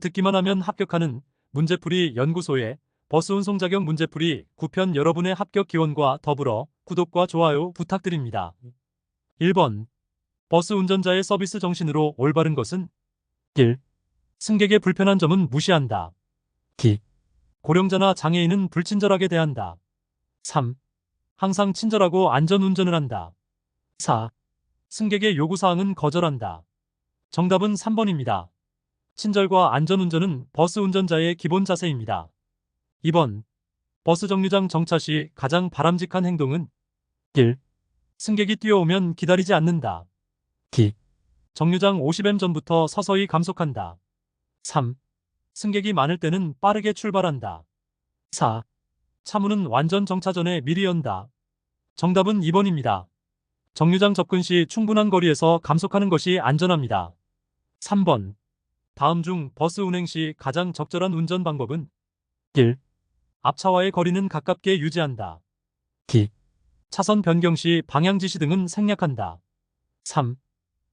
듣기만 하면 합격하는 문제풀이 연구소의 버스 운송 자격 문제풀이 9편 여러분의 합격 기원과 더불어 구독과 좋아요 부탁드립니다. 1번. 버스 운전자의 서비스 정신으로 올바른 것은 1. 승객의 불편한 점은 무시한다. 2. 고령자나 장애인은 불친절하게 대한다. 3. 항상 친절하고 안전 운전을 한다. 4. 승객의 요구사항은 거절한다. 정답은 3번입니다. 친절과 안전운전은 버스 운전자의 기본 자세입니다. 2번. 버스 정류장 정차 시 가장 바람직한 행동은 1. 승객이 뛰어오면 기다리지 않는다. 2. 정류장 50m 전부터 서서히 감속한다. 3. 승객이 많을 때는 빠르게 출발한다. 4. 차문은 완전 정차 전에 미리 연다. 정답은 2번입니다. 정류장 접근 시 충분한 거리에서 감속하는 것이 안전합니다. 3번. 다음 중 버스 운행 시 가장 적절한 운전 방법은 1. 앞차와의 거리는 가깝게 유지한다. 2. 차선 변경 시 방향 지시 등은 생략한다. 3.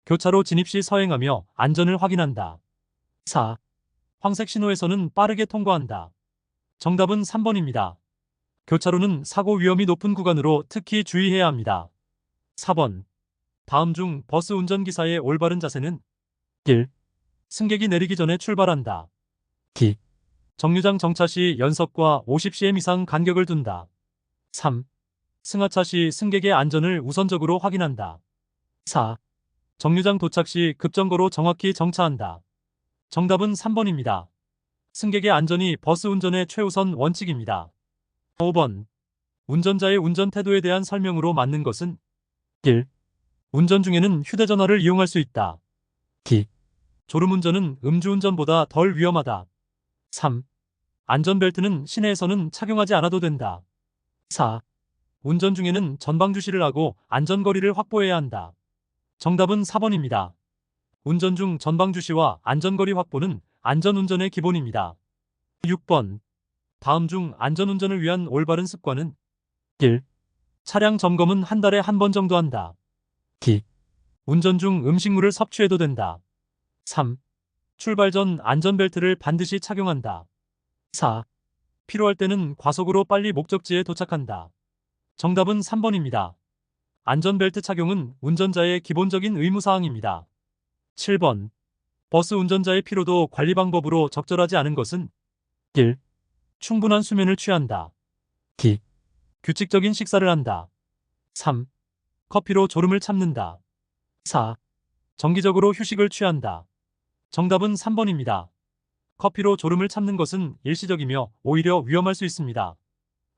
교차로 진입 시 서행하며 안전을 확인한다. 4. 황색 신호에서는 빠르게 통과한다. 정답은 3번입니다. 교차로는 사고 위험이 높은 구간으로 특히 주의해야 합니다. 4번. 다음 중 버스 운전기사의 올바른 자세는 1. 승객이 내리기 전에 출발한다. 2. 정류장 정차 시 연석과 50cm 이상 간격을 둔다. 3. 승하차 시 승객의 안전을 우선적으로 확인한다. 4. 정류장 도착 시 급정거로 정확히 정차한다. 정답은 3번입니다. 승객의 안전이 버스 운전의 최우선 원칙입니다. 5번. 운전자의 운전 태도에 대한 설명으로 맞는 것은 1. 운전 중에는 휴대전화를 이용할 수 있다. 2. 졸음운전은 음주운전보다 덜 위험하다. 3. 안전벨트는 시내에서는 착용하지 않아도 된다. 4. 운전 중에는 전방 주시를 하고 안전거리를 확보해야 한다. 정답은 4번입니다. 운전 중 전방 주시와 안전거리 확보는 안전운전의 기본입니다. 6번. 다음 중 안전운전을 위한 올바른 습관은 1. 차량 점검은 한 달에 한 번 정도 한다. 2. 운전 중 음식물을 섭취해도 된다. 3. 출발 전 안전벨트를 반드시 착용한다. 4. 필요할 때는 과속으로 빨리 목적지에 도착한다. 정답은 3번입니다. 안전벨트 착용은 운전자의 기본적인 의무사항입니다. 7번. 버스 운전자의 피로도 관리 방법으로 적절하지 않은 것은 1. 충분한 수면을 취한다. 2. 규칙적인 식사를 한다. 3. 커피로 졸음을 참는다. 4. 정기적으로 휴식을 취한다. 정답은 3번입니다. 커피로 졸음을 참는 것은 일시적이며 오히려 위험할 수 있습니다.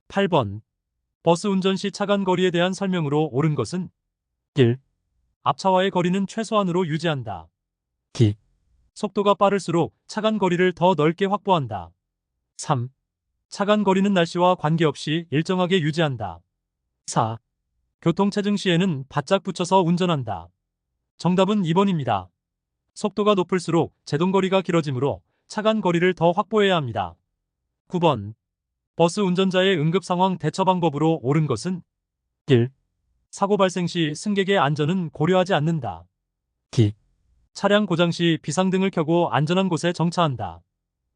8번. 버스 운전 시 차간 거리에 대한 설명으로 옳은 것은 1. 앞차와의 거리는 최소한으로 유지한다. 2. 속도가 빠를수록 차간 거리를 더 넓게 확보한다. 3. 차간 거리는 날씨와 관계없이 일정하게 유지한다. 4. 교통체증 시에는 바짝 붙여서 운전한다. 정답은 2번입니다. 속도가 높을수록 제동거리가 길어지므로 차간 거리를 더 확보해야 합니다. 9번. 버스 운전자의 응급상황 대처 방법으로 옳은 것은 1. 사고 발생 시 승객의 안전은 고려하지 않는다. 2. 차량 고장 시 비상등을 켜고 안전한 곳에 정차한다.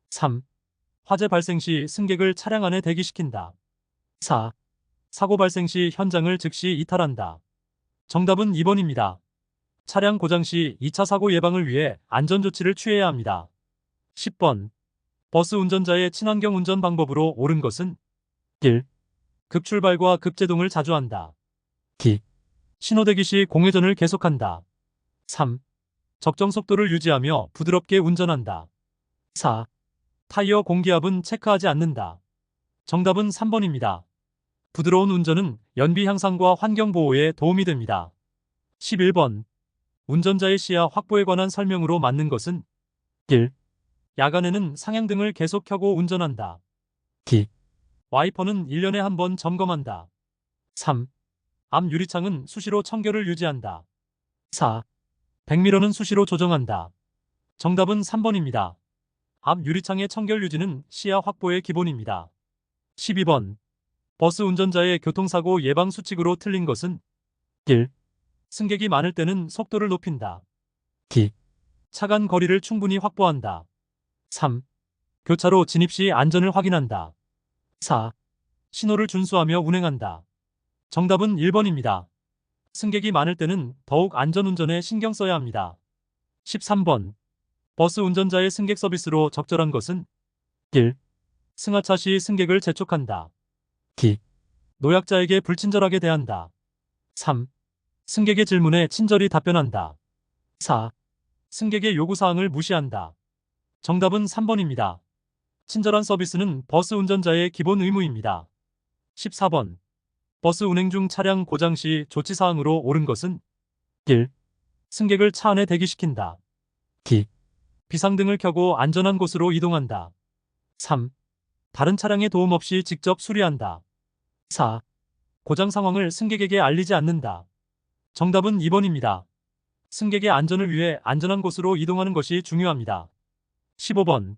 3. 화재 발생 시 승객을 차량 안에 대기시킨다. 4. 사고 발생 시 현장을 즉시 이탈한다. 정답은 2번입니다. 차량 고장 시 2차 사고 예방을 위해 안전조치를 취해야 합니다. 10번. 버스 운전자의 친환경 운전 방법으로 옳은 것은 1. 급출발과 급제동을 자주 한다. 2. 신호대기 시 공회전을 계속한다. 3. 적정 속도를 유지하며 부드럽게 운전한다. 4. 타이어 공기압은 체크하지 않는다. 정답은 3번입니다. 부드러운 운전은 연비 향상과 환경 보호에 도움이 됩니다. 11번. 운전자의 시야 확보에 관한 설명으로 맞는 것은 1. 야간에는 상향등을 계속 켜고 운전한다. 2. 와이퍼는 1년에 한 번 점검한다. 3. 앞 유리창은 수시로 청결을 유지한다. 4. 백미러는 수시로 조정한다. 정답은 3번입니다. 앞 유리창의 청결 유지는 시야 확보의 기본입니다. 12번. 버스 운전자의 교통사고 예방 수칙으로 틀린 것은 1. 승객이 많을 때는 속도를 높인다. 2. 차간 거리를 충분히 확보한다. 3. 교차로 진입 시 안전을 확인한다. 4. 신호를 준수하며 운행한다. 정답은 1번입니다. 승객이 많을 때는 더욱 안전운전에 신경 써야 합니다. 13번. 버스 운전자의 승객 서비스로 적절한 것은 1. 승하차 시 승객을 재촉한다. 2. 노약자에게 불친절하게 대한다. 3. 승객의 질문에 친절히 답변한다. 4. 승객의 요구사항을 무시한다. 정답은 3번입니다. 친절한 서비스는 버스 운전자의 기본 의무입니다. 14번. 버스 운행 중 차량 고장 시 조치사항으로 옳은 것은 1. 승객을 차 안에 대기시킨다. 2. 비상등을 켜고 안전한 곳으로 이동한다. 3. 다른 차량의 도움 없이 직접 수리한다. 4. 고장 상황을 승객에게 알리지 않는다. 정답은 2번입니다. 승객의 안전을 위해 안전한 곳으로 이동하는 것이 중요합니다. 15번.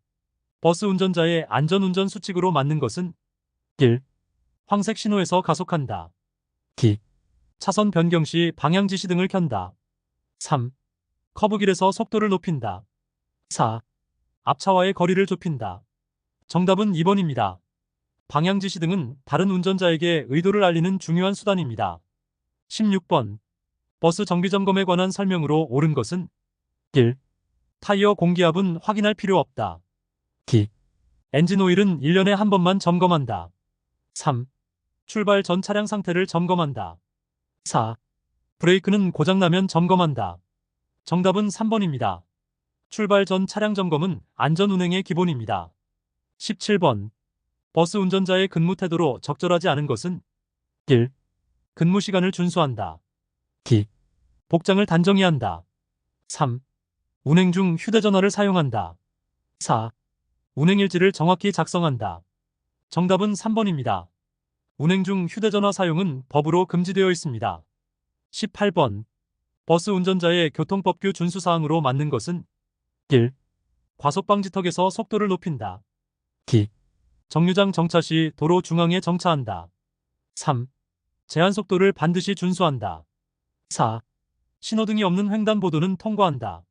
버스 운전자의 안전운전 수칙으로 맞는 것은 1. 황색 신호에서 가속한다. 2. 차선 변경 시 방향 지시 등을 켠다. 3. 커브길에서 속도를 높인다. 4. 앞차와의 거리를 좁힌다. 정답은 2번입니다. 방향 지시 등은 다른 운전자에게 의도를 알리는 중요한 수단입니다. 16번. 버스 정비점검에 관한 설명으로 옳은 것은 1. 타이어 공기압은 확인할 필요 없다. 2. 엔진 오일은 1년에 한 번만 점검한다. 3. 출발 전 차량 상태를 점검한다. 4. 브레이크는 고장나면 점검한다. 정답은 3번입니다. 출발 전 차량 점검은 안전운행의 기본입니다. 17번. 버스 운전자의 근무 태도로 적절하지 않은 것은 1. 근무 시간을 준수한다. 2. 복장을 단정히 한다. 3. 운행 중 휴대전화를 사용한다. 4. 운행일지를 정확히 작성한다. 정답은 3번입니다. 운행 중 휴대전화 사용은 법으로 금지되어 있습니다. 18번. 버스 운전자의 교통법규 준수사항으로 맞는 것은 1. 과속방지턱에서 속도를 높인다. 2. 정류장 정차 시 도로 중앙에 정차한다. 3. 제한속도를 반드시 준수한다. 4. 신호등이 없는 횡단보도는 통과한다.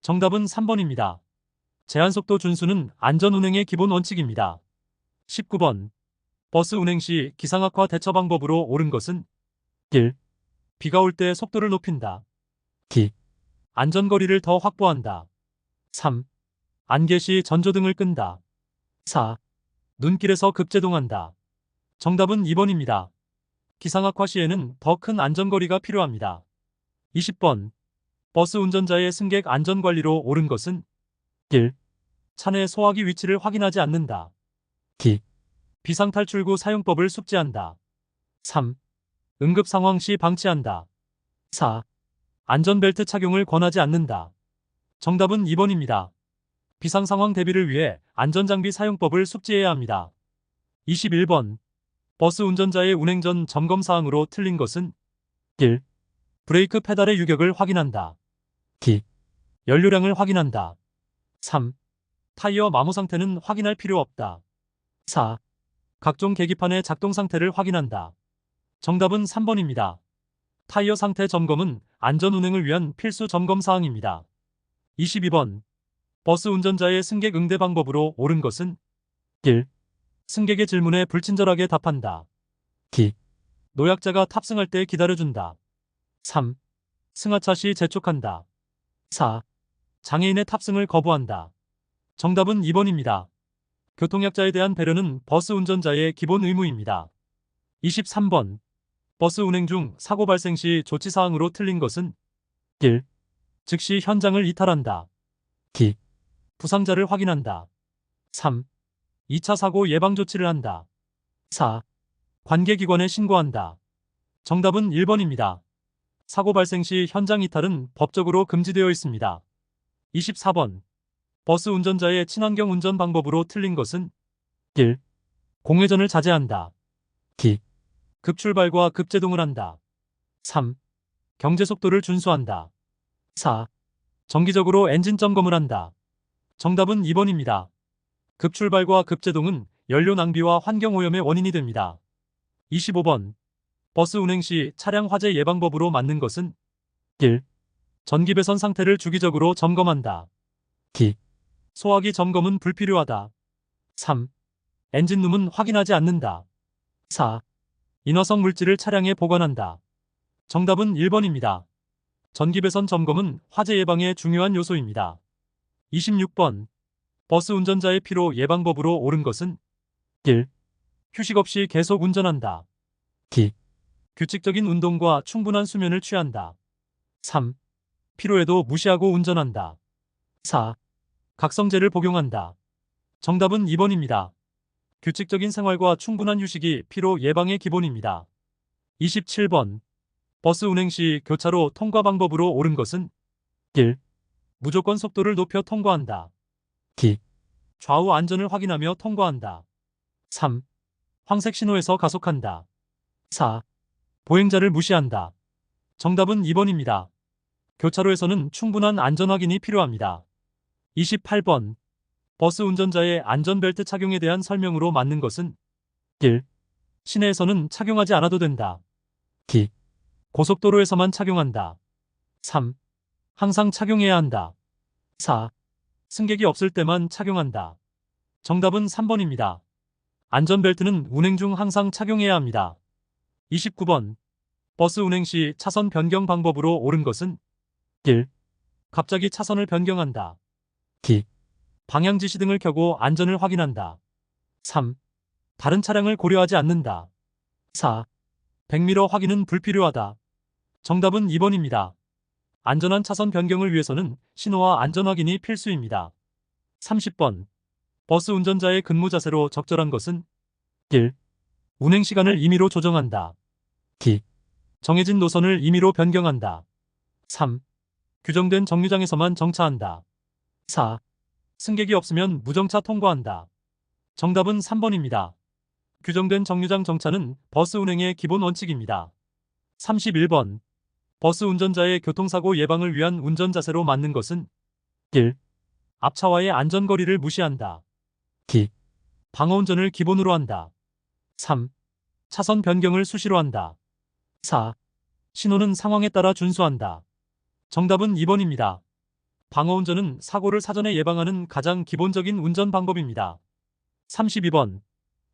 정답은 3번입니다. 제한속도 준수는 안전운행의 기본 원칙입니다. 19번. 버스 운행 시 기상악화 대처 방법으로 옳은 것은 1. 비가 올 때 속도를 높인다. 2. 안전거리를 더 확보한다. 3. 안개 시 전조등을 끈다. 4. 눈길에서 급제동한다. 정답은 2번입니다. 기상악화 시에는 더 큰 안전거리가 필요합니다. 20번. 버스 운전자의 승객 안전관리로 옳은 것은 1. 차내 소화기 위치를 확인하지 않는다. 2. 비상탈출구 사용법을 숙지한다. 3. 응급상황 시 방치한다. 4. 안전벨트 착용을 권하지 않는다. 정답은 2번입니다. 비상상황 대비를 위해 안전장비 사용법을 숙지해야 합니다. 21번. 버스 운전자의 운행 전 점검사항으로 틀린 것은 1. 브레이크 페달의 유격을 확인한다. 2. 연료량을 확인한다. 3. 타이어 마모 상태는 확인할 필요 없다. 4. 각종 계기판의 작동 상태를 확인한다. 정답은 3번입니다. 타이어 상태 점검은 안전운행을 위한 필수 점검 사항입니다. 22번. 버스 운전자의 승객 응대 방법으로 옳은 것은 1. 승객의 질문에 불친절하게 답한다. 2. 노약자가 탑승할 때 기다려준다. 3. 승하차 시 재촉한다. 4. 장애인의 탑승을 거부한다. 정답은 2번입니다. 교통약자에 대한 배려는 버스 운전자의 기본 의무입니다. 23번. 버스 운행 중 사고 발생 시 조치사항으로 틀린 것은 1. 즉시 현장을 이탈한다. 2. 부상자를 확인한다. 3. 2차 사고 예방 조치를 한다. 4. 관계기관에 신고한다. 정답은 1번입니다. 사고 발생 시 현장 이탈은 법적으로 금지되어 있습니다. 24번. 버스 운전자의 친환경 운전 방법으로 틀린 것은 1. 공회전을 자제한다. 2. 급출발과 급제동을 한다. 3. 경제속도를 준수한다. 4. 정기적으로 엔진 점검을 한다. 정답은 2번입니다. 급출발과 급제동은 연료 낭비와 환경오염의 원인이 됩니다. 25번. 버스 운행 시 차량 화재 예방법으로 맞는 것은 1. 전기 배선 상태를 주기적으로 점검한다. 2. 소화기 점검은 불필요하다. 3. 엔진룸은 확인하지 않는다. 4. 인화성 물질을 차량에 보관한다. 정답은 1번입니다. 전기배선 점검은 화재 예방의 중요한 요소입니다. 26번. 버스 운전자의 피로 예방법으로 옳은 것은 1. 휴식 없이 계속 운전한다. 2. 규칙적인 운동과 충분한 수면을 취한다. 3. 피로에도 무시하고 운전한다. 4. 각성제를 복용한다. 정답은 2번입니다. 규칙적인 생활과 충분한 휴식이 피로 예방의 기본입니다. 27번. 버스 운행 시 교차로 통과 방법으로 옳은 것은 1. 무조건 속도를 높여 통과한다. 2. 좌우 안전을 확인하며 통과한다. 3. 황색 신호에서 가속한다. 4. 보행자를 무시한다. 정답은 2번입니다. 교차로에서는 충분한 안전 확인이 필요합니다. 28번. 버스 운전자의 안전벨트 착용에 대한 설명으로 맞는 것은 1. 시내에서는 착용하지 않아도 된다. 2. 고속도로에서만 착용한다. 3. 항상 착용해야 한다. 4. 승객이 없을 때만 착용한다. 정답은 3번입니다. 안전벨트는 운행 중 항상 착용해야 합니다. 29번. 버스 운행 시 차선 변경 방법으로 옳은 것은 1. 갑자기 차선을 변경한다. 2. 방향 지시 등을 켜고 안전을 확인한다. 3. 다른 차량을 고려하지 않는다. 4. 백미러 확인은 불필요하다. 정답은 2번입니다. 안전한 차선 변경을 위해서는 신호와 안전 확인이 필수입니다. 30번. 버스 운전자의 근무 자세로 적절한 것은 1. 운행 시간을 임의로 조정한다. 2. 정해진 노선을 임의로 변경한다. 3. 규정된 정류장에서만 정차한다. 4. 승객이 없으면 무정차 통과한다. 정답은 3번입니다. 규정된 정류장 정차는 버스 운행의 기본 원칙입니다. 31번. 버스 운전자의 교통사고 예방을 위한 운전 자세로 맞는 것은 1. 앞차와의 안전거리를 무시한다. 2. 방어운전을 기본으로 한다. 3. 차선 변경을 수시로 한다. 4. 신호는 상황에 따라 준수한다. 정답은 2번입니다. 방어운전은 사고를 사전에 예방하는 가장 기본적인 운전 방법입니다. 32번.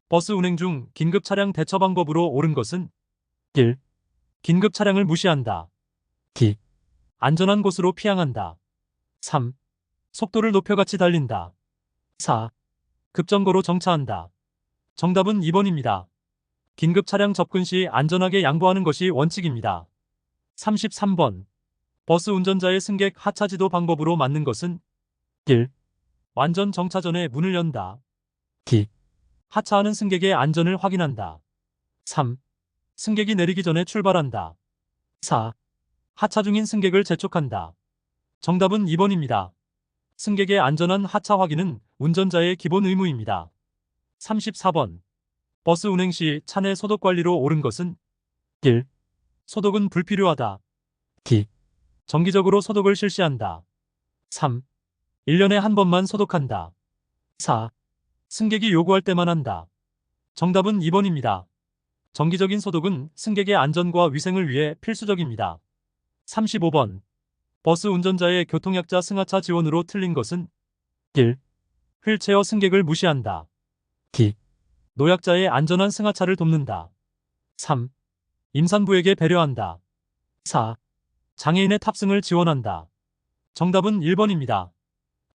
버스 운행 중 긴급 차량 대처 방법으로 옳은 것은 1. 긴급 차량을 무시한다. 2. 안전한 곳으로 피항한다. 3. 속도를 높여 같이 달린다. 4. 급정거로 정차한다. 정답은 2번입니다. 긴급 차량 접근 시 안전하게 양보하는 것이 원칙입니다. 33번. 버스 운전자의 승객 하차 지도 방법으로 맞는 것은 1. 완전 정차 전에 문을 연다. 2. 하차하는 승객의 안전을 확인한다. 3. 승객이 내리기 전에 출발한다. 4. 하차 중인 승객을 재촉한다. 정답은 2번입니다. 승객의 안전한 하차 확인은 운전자의 기본 의무입니다. 34번. 버스 운행 시 차내 소독 관리로 옳은 것은 1. 소독은 불필요하다. 2. 정기적으로 소독을 실시한다. 3. 1년에 한 번만 소독한다. 4. 승객이 요구할 때만 한다. 정답은 2번입니다. 정기적인 소독은 승객의 안전과 위생을 위해 필수적입니다. 35번. 버스 운전자의 교통약자 승하차 지원으로 틀린 것은 1. 휠체어 승객을 무시한다. 2. 노약자의 안전한 승하차를 돕는다. 3. 임산부에게 배려한다. 4. 장애인의 탑승을 지원한다. 정답은 1번입니다.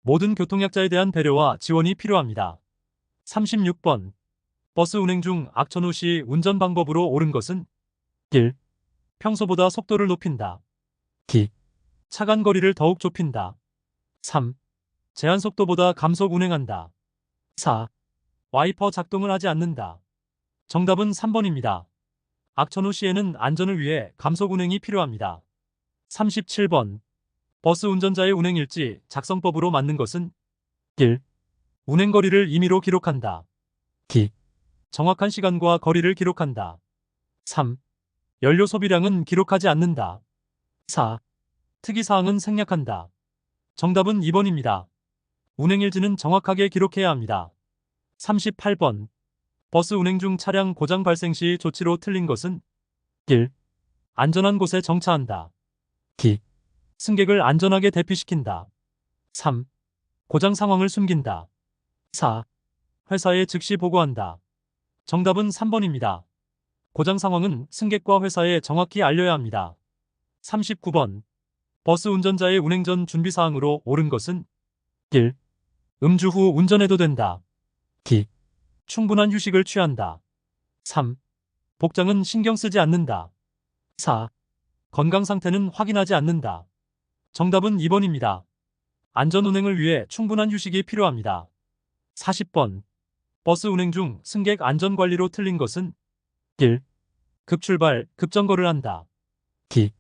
모든 교통약자에 대한 배려와 지원이 필요합니다. 36번. 버스 운행 중 악천후 시 운전 방법으로 옳은 것은 1. 평소보다 속도를 높인다. 2. 차간 거리를 더욱 좁힌다. 3. 제한 속도보다 감속 운행한다. 4. 와이퍼 작동을 하지 않는다. 정답은 3번입니다. 악천후 시에는 안전을 위해 감속 운행이 필요합니다. 37번. 버스 운전자의 운행일지 작성법으로 맞는 것은 1. 운행거리를 임의로 기록한다. 2. 정확한 시간과 거리를 기록한다. 3. 연료 소비량은 기록하지 않는다. 4. 특이사항은 생략한다. 정답은 2번입니다. 운행일지는 정확하게 기록해야 합니다. 38번. 버스 운행 중 차량 고장 발생 시 조치로 틀린 것은 1. 안전한 곳에 정차한다. 2. 승객을 안전하게 대피시킨다. 3. 고장 상황을 숨긴다. 4. 회사에 즉시 보고한다. 정답은 3번입니다. 고장 상황은 승객과 회사에 정확히 알려야 합니다. 39번. 버스 운전자의 운행 전 준비 사항으로 옳은 것은 1. 음주 후 운전해도 된다. 2. 충분한 휴식을 취한다. 3. 복장은 신경 쓰지 않는다. 4. 건강 상태는 확인하지 않는다. 정답은 2번입니다. 안전 운행을 위해 충분한 휴식이 필요합니다. 40번. 버스 운행 중 승객 안전 관리로 틀린 것은 1. 급출발, 급정거를 한다. 2.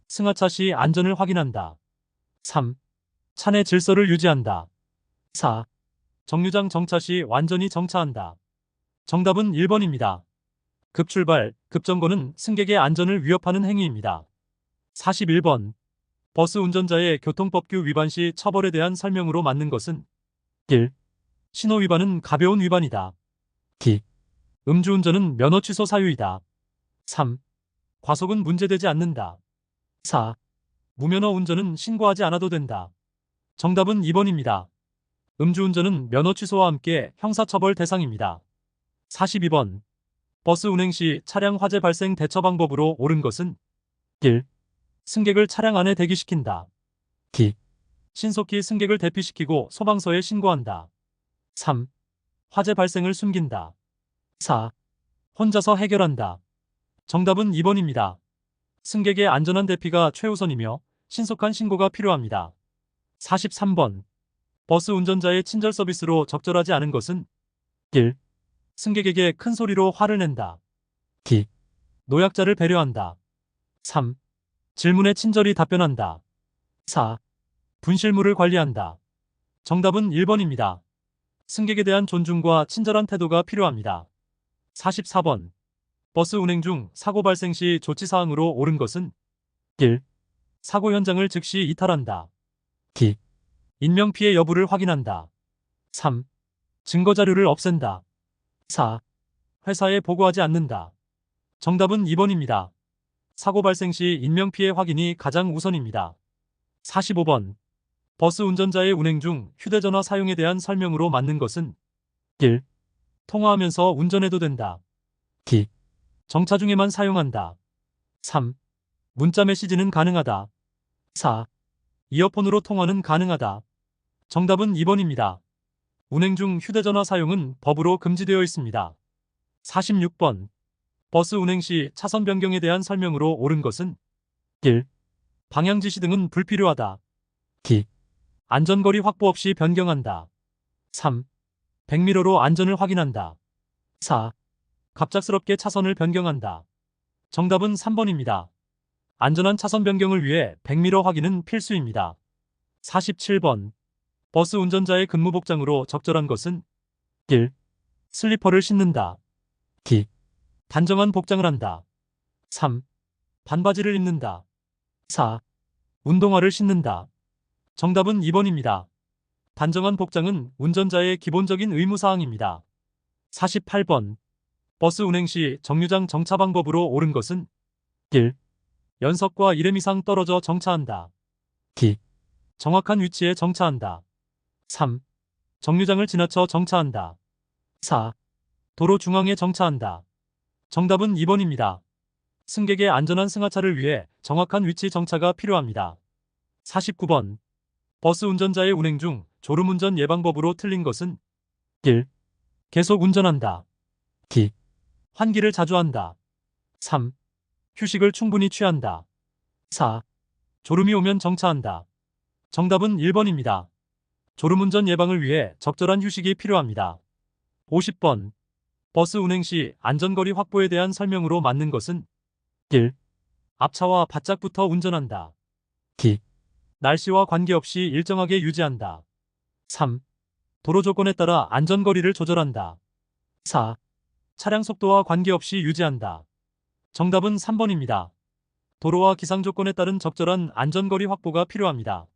승하차 시 안전을 확인한다. 3. 차내 질서를 유지한다. 4. 정류장 정차 시 완전히 정차한다. 정답은 1번입니다. 급출발, 급정거는 승객의 안전을 위협하는 행위입니다. 41번. 버스 운전자의 교통법규 위반 시 처벌에 대한 설명으로 맞는 것은 1. 신호 위반은 가벼운 위반이다. 2. 음주운전은 면허 취소 사유이다. 3. 과속은 문제되지 않는다. 4. 무면허 운전은 신고하지 않아도 된다. 정답은 2번입니다. 음주운전은 면허 취소와 함께 형사처벌 대상입니다. 42번. 버스 운행 시 차량 화재 발생 대처 방법으로 옳은 것은 1. 승객을 차량 안에 대기시킨다. 2. 신속히 승객을 대피시키고 소방서에 신고한다. 3. 화재 발생을 숨긴다. 4. 혼자서 해결한다. 정답은 2번입니다. 승객의 안전한 대피가 최우선이며 신속한 신고가 필요합니다. 43번. 버스 운전자의 친절 서비스로 적절하지 않은 것은 1. 승객에게 큰 소리로 화를 낸다. 2. 노약자를 배려한다. 3. 질문에 친절히 답변한다. 4. 분실물을 관리한다. 정답은 1번입니다. 승객에 대한 존중과 친절한 태도가 필요합니다. 44번. 버스 운행 중 사고 발생 시 조치사항으로 옳은 것은 1. 사고 현장을 즉시 이탈한다. 2. 인명피해 여부를 확인한다. 3. 증거자료를 없앤다. 4. 회사에 보고하지 않는다. 정답은 2번입니다. 사고 발생 시 인명피해 확인이 가장 우선입니다. 45번. 버스 운전자의 운행 중 휴대전화 사용에 대한 설명으로 맞는 것은 1. 통화하면서 운전해도 된다. 2. 정차 중에만 사용한다. 3. 문자 메시지는 가능하다. 4. 이어폰으로 통화는 가능하다. 정답은 2번입니다. 운행 중 휴대전화 사용은 법으로 금지되어 있습니다. 46번. 버스 운행 시 차선 변경에 대한 설명으로 옳은 것은 1. 방향 지시 등은 불필요하다. 2. 안전거리 확보 없이 변경한다. 3. 백미러로 안전을 확인한다. 4. 갑작스럽게 차선을 변경한다. 정답은 3번입니다. 안전한 차선 변경을 위해 백미러 확인은 필수입니다. 47번. 버스 운전자의 근무 복장으로 적절한 것은 1. 슬리퍼를 신는다. 2. 단정한 복장을 한다. 3. 반바지를 입는다. 4. 운동화를 신는다. 정답은 2번입니다. 단정한 복장은 운전자의 기본적인 의무사항입니다. 48번. 버스 운행 시 정류장 정차 방법으로 옳은 것은 1. 연석과 1m 이상 떨어져 정차한다. 2. 정확한 위치에 정차한다. 3. 정류장을 지나쳐 정차한다. 4. 도로 중앙에 정차한다. 정답은 2번입니다. 승객의 안전한 승하차를 위해 정확한 위치 정차가 필요합니다. 49번. 버스 운전자의 운행 중 졸음운전 예방법으로 틀린 것은 1. 계속 운전한다. 2. 환기를 자주 한다. 3. 휴식을 충분히 취한다. 4. 졸음이 오면 정차한다. 정답은 1번입니다. 졸음운전 예방을 위해 적절한 휴식이 필요합니다. 50번. 버스 운행 시 안전거리 확보에 대한 설명으로 맞는 것은 1. 앞차와 바짝붙어 운전한다. 2. 날씨와 관계없이 일정하게 유지한다. 3. 도로 조건에 따라 안전거리를 조절한다. 4. 차량 속도와 관계없이 유지한다. 정답은 3번입니다. 도로와 기상 조건에 따른 적절한 안전거리 확보가 필요합니다.